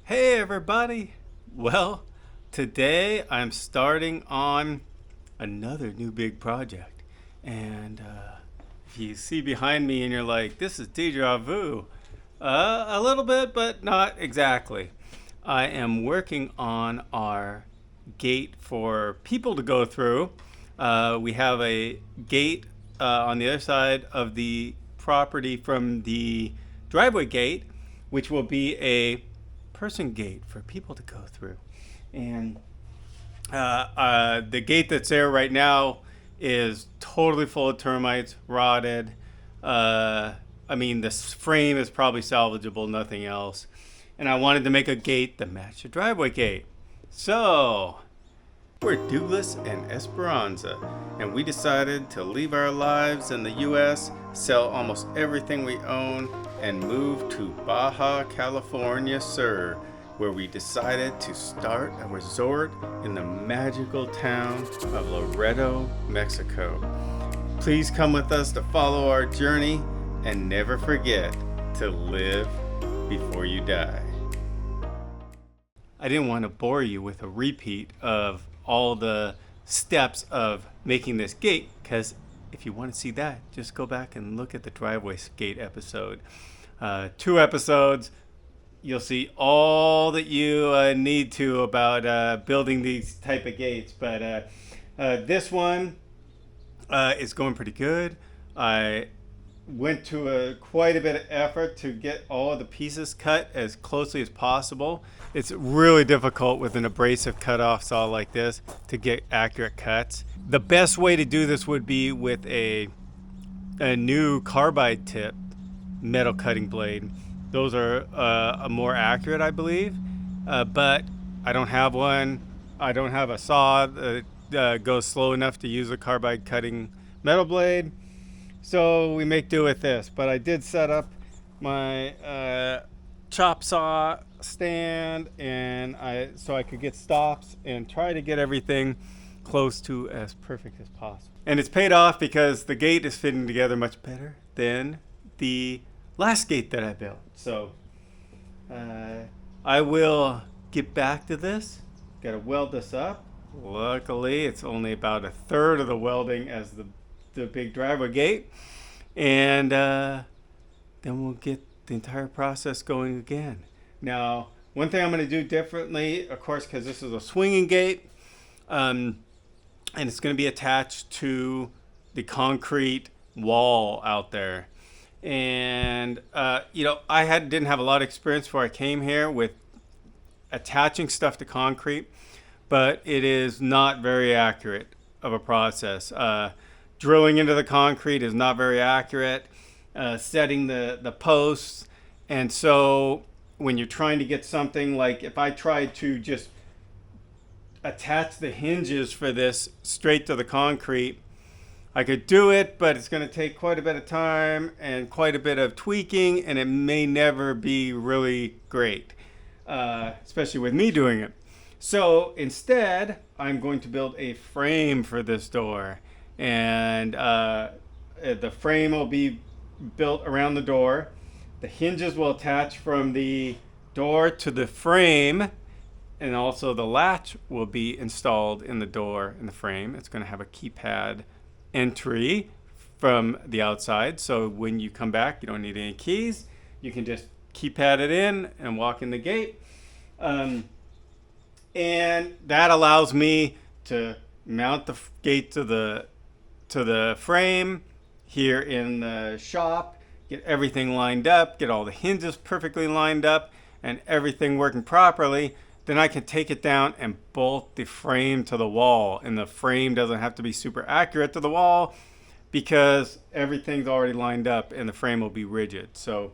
Hey everybody! Well, today I'm starting on another new big project. And if you see behind me and you're like, this is deja vu, a little bit, but not exactly. I am working on our gate for people to go through. We have a gate on the other side of the property from the driveway gate, which will be a person gate for people to go through. And the gate that's there right now is totally full of termites, rotted. I mean, the frame is probably salvageable, nothing else. And I wanted to make a gate that matched the driveway gate. So, we're Douglas and Esperanza, and we decided to leave our lives in the U.S., sell almost everything we own, and move to Baja California Sur, where we decided to start a resort in the magical town of Laredo, Mexico. Please come with us to follow our journey, and never forget to live before you die. I didn't want to bore you with a repeat of all the steps of making this gate, because if you want to see that, just go back and look at the driveway gate episode. 2 episodes, you'll see all that you need to about building these type of gates. But this one is going pretty good. I went to quite a bit of effort to get all of the pieces cut as closely as possible. It's really difficult with an abrasive cutoff saw like this to get accurate cuts. The best way to do this would be with a new carbide tip metal cutting blade. Those are more accurate, I believe, but I don't have one. I don't have a saw that goes slow enough to use a carbide cutting metal blade. So we make do with this, but I did set up my chop saw stand, and so I could get stops and try to get everything close to as perfect as possible. And it's paid off because the gate is fitting together much better than the last gate that I built. So I will get back to this. Got to weld this up. Luckily, it's only about 1/3 of the welding as the big driveway gate, and then we'll get the entire process going again. Now, one thing I'm going to do differently, of course, because this is a swinging gate, and it's going to be attached to the concrete wall out there. And I didn't have a lot of experience before I came here with attaching stuff to concrete, but it is not very accurate of a process. Drilling into the concrete is not very accurate, setting the posts. And so when you're trying to get something, like if I tried to just attach the hinges for this straight to the concrete, I could do it, but it's going to take quite a bit of time and quite a bit of tweaking, and it may never be really great, especially with me doing it. So instead, I'm going to build a frame for this door. And the frame will be built around the door. The hinges will attach from the door to the frame, and also the latch will be installed in the door and the frame. It's going to have a keypad entry from the outside, so when you come back, you don't need any keys. You can just keypad it in and walk in the gate, and that allows me to mount the gate to the frame here in the shop, get everything lined up, get all the hinges perfectly lined up, and everything working properly. Then I can take it down and bolt the frame to the wall, and the frame doesn't have to be super accurate to the wall because everything's already lined up and the frame will be rigid. So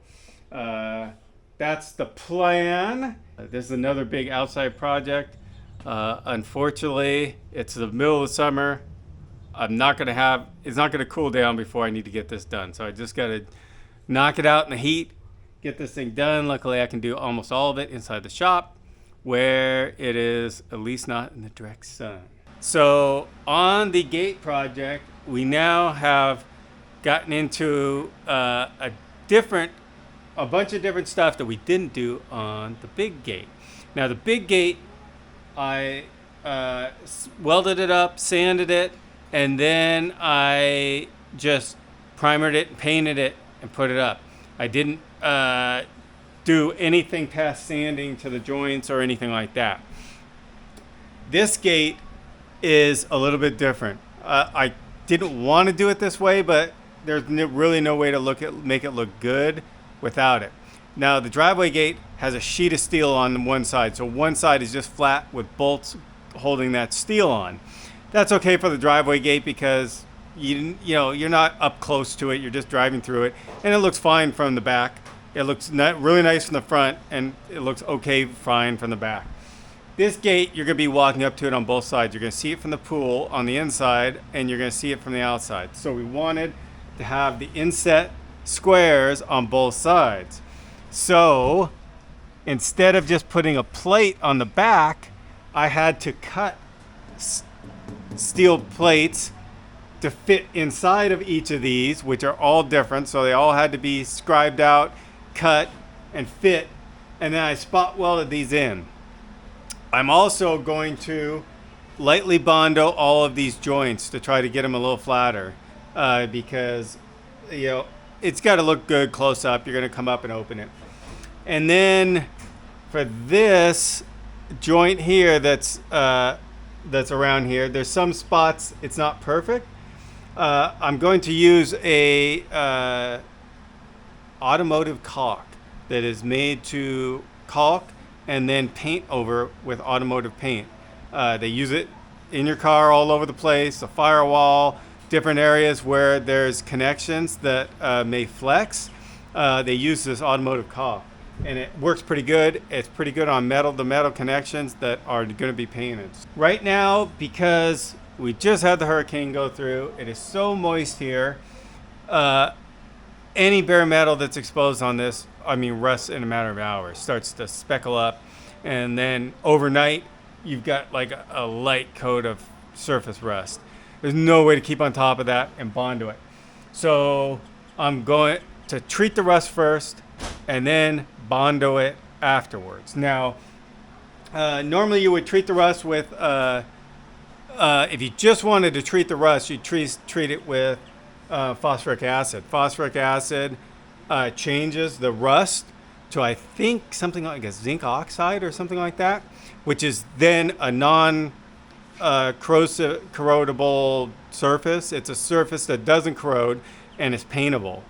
that's the plan. This is another big outside project. Unfortunately, it's the middle of the summer. It's not going to cool down before I need to get this done. So I just got to knock it out in the heat, get this thing done. Luckily, I can do almost all of it inside the shop where it is at least not in the direct sun. So on the gate project, we now have gotten into a different a bunch of different stuff that we didn't do on the big gate. Now the big gate, I welded it up, sanded it, and then I just primered it, painted it, and put it up. I didn't do anything past sanding to the joints or anything like that. This gate is a little bit different. I didn't want to do it this way, but there's really no way to make it look good without it. Now the driveway gate has a sheet of steel on one side, so one side is just flat with bolts holding that steel on. That's okay for the driveway gate because you're not up close to it, you're just driving through it, and it looks fine from the back. It looks really nice from the front, and it looks okay fine from the back. This gate, you're going to be walking up to it on both sides. You're going to see it from the pool on the inside, and you're going to see it from the outside. So we wanted to have the inset squares on both sides. So instead of just putting a plate on the back, I had to cut steel plates to fit inside of each of these, which are all different. So they all had to be scribed out, cut, and fit. And then I spot welded these in. I'm also going to lightly bondo all of these joints to try to get them a little flatter because it's got to look good close up. You're going to come up and open it. And then for this joint here that's around here, there's some spots it's not perfect. I'm going to use a automotive caulk that is made to caulk and then paint over with automotive paint. They use it in your car all over the place, the firewall, different areas where there's connections that may flex. They use this automotive caulk, and it works pretty good. It's pretty good on the metal connections that are going to be painted. Right now, because we just had the hurricane go through, it is so moist here. Any bare metal that's exposed on this, rusts in a matter of hours, starts to speckle up, and then overnight you've got like a light coat of surface rust. There's no way to keep on top of that and bondo it. So I'm going to treat the rust first and then bondo it afterwards. Now, normally you would treat the rust with, if you just wanted to treat the rust, you'd treat it with phosphoric acid. Phosphoric acid changes the rust to, I think, something like a zinc oxide or something like that, which is then a corrodable surface. It's a surface that doesn't corrode and is paintable.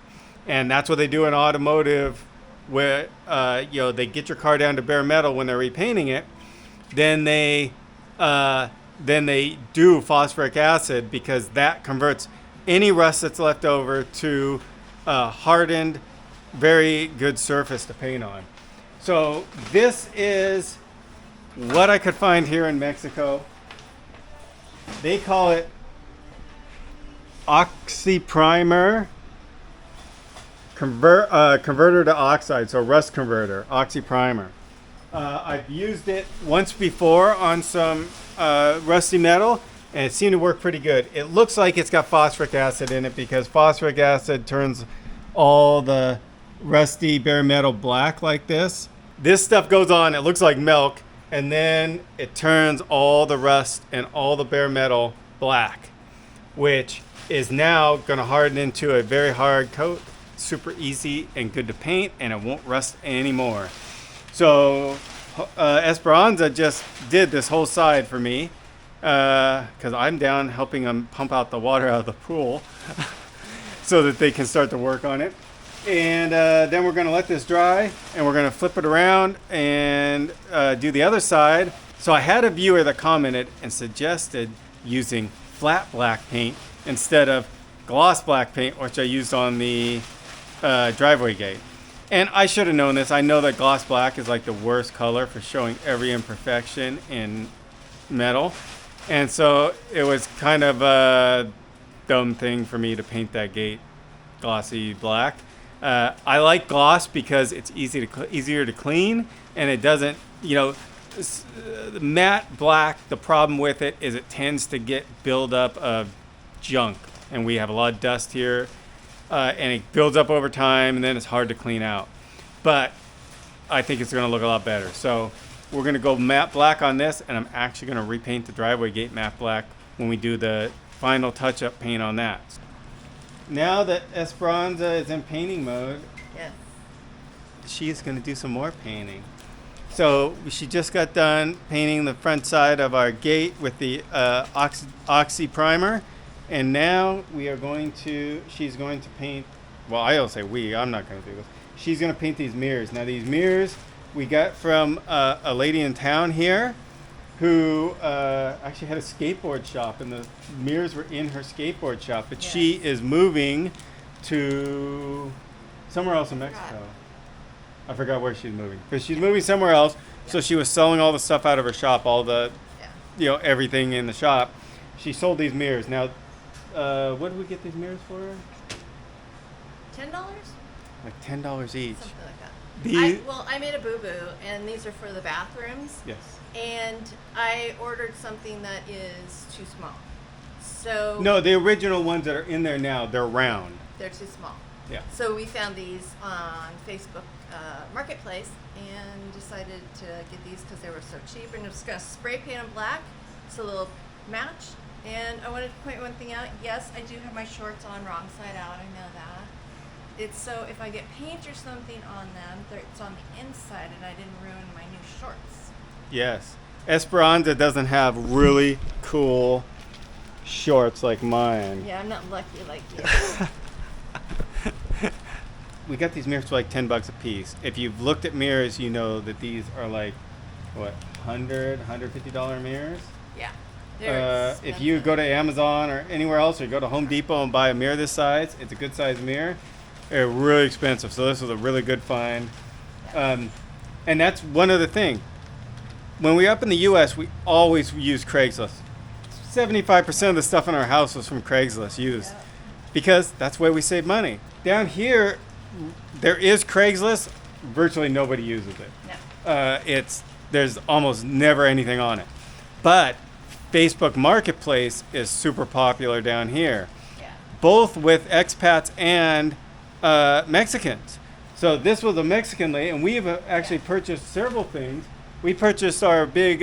And that's what they do in automotive, where they get your car down to bare metal when they're repainting it. Then they do phosphoric acid because that converts any rust that's left over to hardened, very good surface to paint on. So this is what I could find here in Mexico. They call it oxy primer, converter to oxide, so rust converter, oxy primer. I've used it once before on some rusty metal, and it seemed to work pretty good. It looks like it's got phosphoric acid in it because phosphoric acid turns all the rusty bare metal black like this. This stuff goes on, it looks like milk, and then it turns all the rust and all the bare metal black, which is now going to harden into a very hard coat, super easy and good to paint, and it won't rust anymore. So Esperanza just did this whole side for me because I'm down helping them pump out the water out of the pool so that they can start to work on it. And then we're going to let this dry, and we're going to flip it around and do the other side. So I had a viewer that commented and suggested using flat black paint instead of gloss black paint, which I used on the driveway gate. And I should have known this. I know that gloss black is like the worst color for showing every imperfection in metal. And so it was kind of a dumb thing for me to paint that gate glossy black. I like gloss because it's easier to clean, and it doesn't, matte black, the problem with it is it tends to get buildup of junk, and we have a lot of dust here, and it builds up over time, and then it's hard to clean out. but I think it's going to look a lot better. So we're going to go matte black on this, and I'm actually going to repaint the driveway gate matte black when we do the final touch-up paint on that. Now that Esperanza is in painting mode, Yes. she's going to do some more painting. So she just got done painting the front side of our gate with the Oxy primer, and now she's going to paint, well, I don't say we, I'm not going to do this. She's going to paint these mirrors. Now these mirrors we got from a lady in town here who actually had a skateboard shop, and the mirrors were in her skateboard shop, but Yes. she is moving to somewhere else in Mexico. I forgot where she's moving, but she's moving somewhere else. So she was selling all the stuff out of her shop, all the, everything in the shop. She sold these mirrors. Now, what did we get these mirrors for? $10? Like $10 each. Something like that. These, I made a boo-boo, and these are for the bathrooms. yes. And I ordered something that is too small. So No, the original ones that are in there now, they're round. they're too small. Yeah. So we found these on Facebook Marketplace and decided to get these because they were so cheap. And just gonna spray paint them black. It's a little match. And I wanted to point one thing out. Yes, I do have my shorts on wrong side out. I know that. It's so if I get paint or something on them, it's on the inside, and I didn't ruin my new shorts. Yes. Esperanza doesn't have really cool shorts like mine. Yeah, I'm not lucky like you. We got these mirrors for like $10 a piece. If you've looked at mirrors, you know that these are like, what, $150 mirrors? Yeah. If you go to Amazon or anywhere else, or go to Home Depot and buy a mirror this size, it's a good size mirror. They're really expensive, so this was a really good find. And that's one other thing. When we were up in the U.S., we always use Craigslist. 75% of the stuff in our house was from Craigslist used, because that's where we save money. Down here, there is Craigslist. Virtually nobody uses it. No. There's almost never anything on it. But Facebook Marketplace is super popular down here, both with expats and Mexicans. So this was a Mexican lady, and we have actually purchased several things. We purchased our big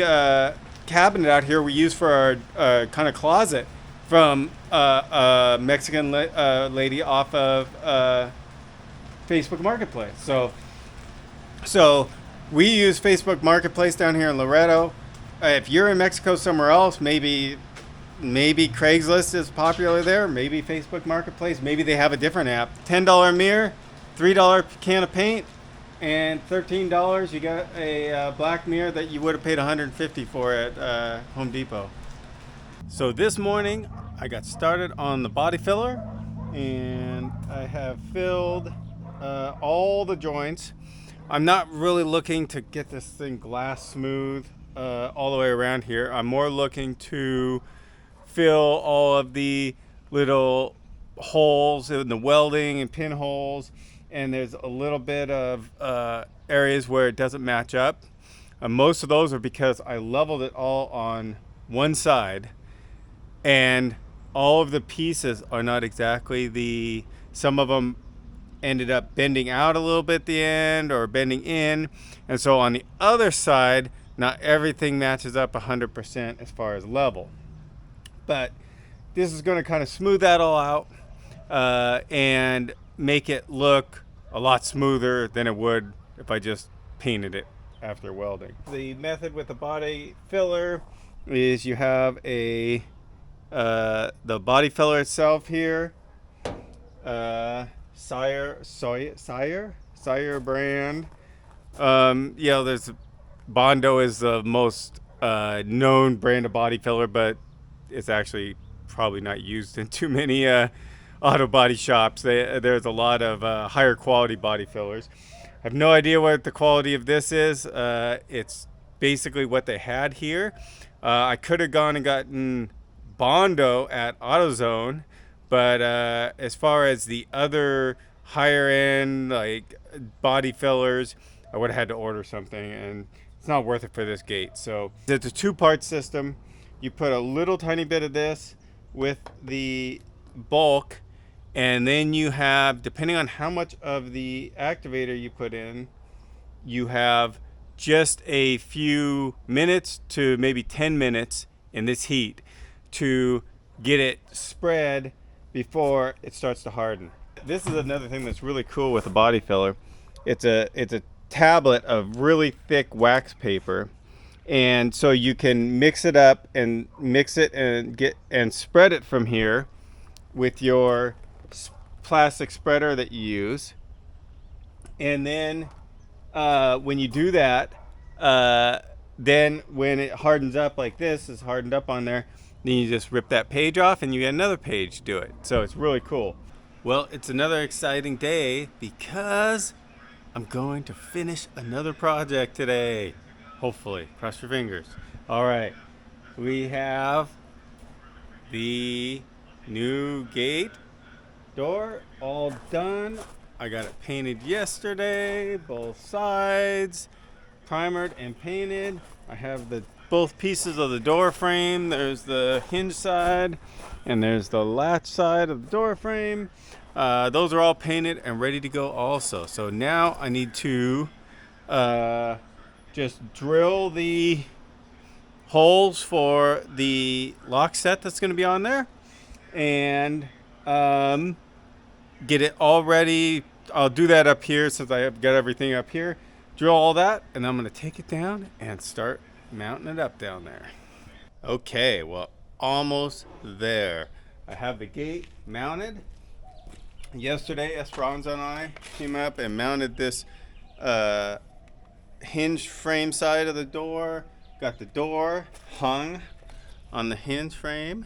cabinet out here we use for our kind of closet from a Mexican lady off of Facebook Marketplace. So we use Facebook Marketplace down here in Loretto. If you're in Mexico somewhere else, maybe Craigslist is popular there. Maybe Facebook Marketplace. Maybe they have a different app. $10 mirror, $3 can of paint, and $13 you got a black mirror that you would have paid $150 for at Home Depot. So this morning I got started on the body filler, and I have filled all the joints. I'm not really looking to get this thing glass smooth all the way around here. I'm more looking to fill all of the little holes in the welding and pinholes, and there's a little bit of areas where it doesn't match up. Most of those are because I leveled it all on one side, and all of the pieces are not exactly some of them ended up bending out a little bit at the end or bending in, and so on the other side not everything matches up 100% as far as level. But this is going to kind of smooth that all out and make it look a lot smoother than it would if I just painted it after welding. The method with the body filler is you have the body filler itself here, Sire brand. There's Bondo is the most known brand of body filler, but it's actually probably not used in too many auto body shops. There's a lot of higher quality body fillers. I have no idea what the quality of this is. It's basically what they had here. I could have gone and gotten Bondo at AutoZone, but as far as the other higher end like body fillers, I would have had to order something, and it's not worth it for this gate. So it's a two-part system. You put a little tiny bit of this with the bulk, And then you have, depending on how much of the activator you put in, you have just a few minutes to maybe 10 minutes in this heat to get it spread before it starts to harden. This is another thing that's really cool with the body filler. It's a tablet of really thick wax paper, and so you can mix it up and mix it and spread it from here with your plastic spreader that you use. And then when you do that, then when it hardens up like this, is hardened up on there, then you just rip that page off and you get another page to do it. So it's really cool. Well, it's another exciting day because I'm going to finish another project today. Hopefully, cross your fingers. All right, we have the new gate door all done. I got it painted yesterday, both sides, primered and painted. I have both pieces of the door frame. There's the hinge side and there's the latch side of the door frame. Those are all painted and ready to go also. So now I need to just drill the holes for the lock set that's going to be on there and get it all ready. I'll do that up here since I have got everything up here. Drill all that, and I'm going to take it down and start mounting it up down there. Okay, well, almost there. I have the gate mounted. Yesterday, Esperanza and I came up and mounted this hinge frame side of the door. Got the door hung on the hinge frame,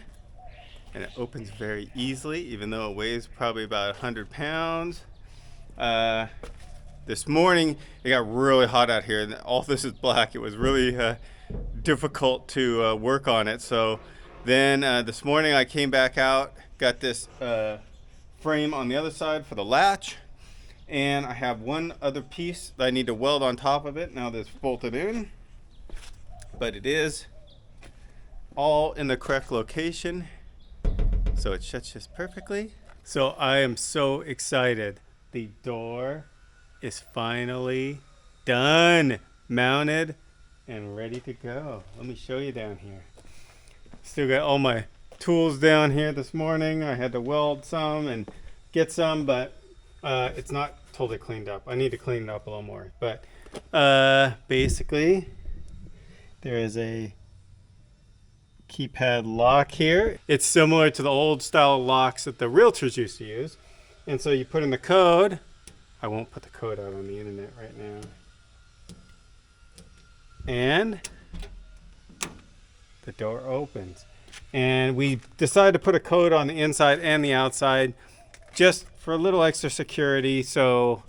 and it opens very easily, even though it weighs probably about 100 pounds. This morning, it got really hot out here, and all this is black. It was really difficult to work on it. So then this morning, I came back out, got this frame on the other side for the latch, and I have one other piece that I need to weld on top of it now that's bolted in, but it is all in the correct location, so it shuts just perfectly. So I am so excited. The door is finally done, mounted and ready to go. Let me show you down here. Still got all my tools down here this morning. I had to weld some and get some, but it's not totally cleaned up. I need to clean it up a little more. But basically, there is a keypad lock here. It's similar to the old style locks that the realtors used to use. And so you put in the code. I won't put the code out on the internet right now. And the door opens. And we decided to put a code on the inside and the outside just for a little extra security. So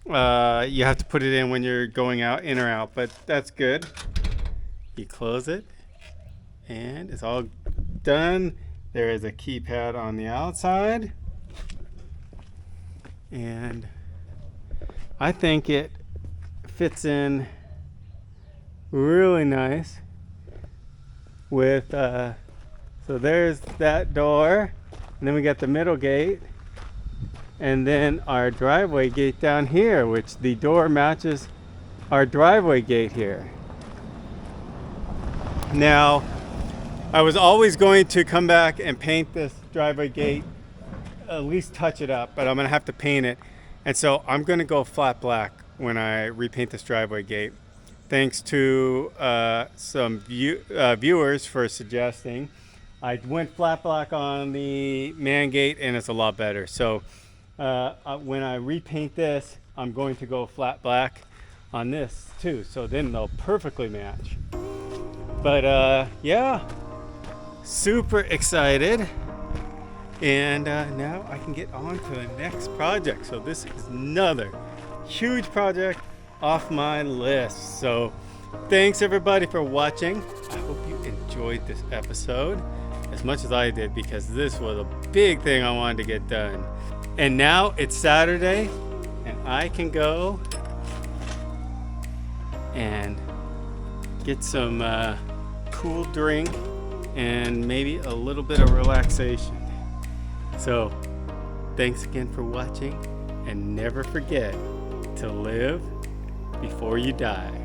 you have to put it in when you're going out, in or out, but that's good. You close it and it's all done. There is a keypad on the outside. And I think it fits in really nice with so there's that door, and then we got the middle gate, and then our driveway gate down here, which the door matches our driveway gate here. Now, I was always going to come back and paint this driveway gate, at least touch it up, but I'm gonna have to paint it. And so I'm gonna go flat black when I repaint this driveway gate. Thanks to some viewers for suggesting. I went flat black on the man gate and it's a lot better. So when I repaint this, I'm going to go flat black on this too. So then they'll perfectly match. But yeah, super excited. And now I can get on to the next project. So this is another huge project off my list. So thanks everybody for watching. I hope you enjoyed this episode as much as I did, because this was a big thing I wanted to get done. And now it's Saturday and I can go and get some cool drink and maybe a little bit of relaxation. So thanks again for watching, and never forget to live before you die.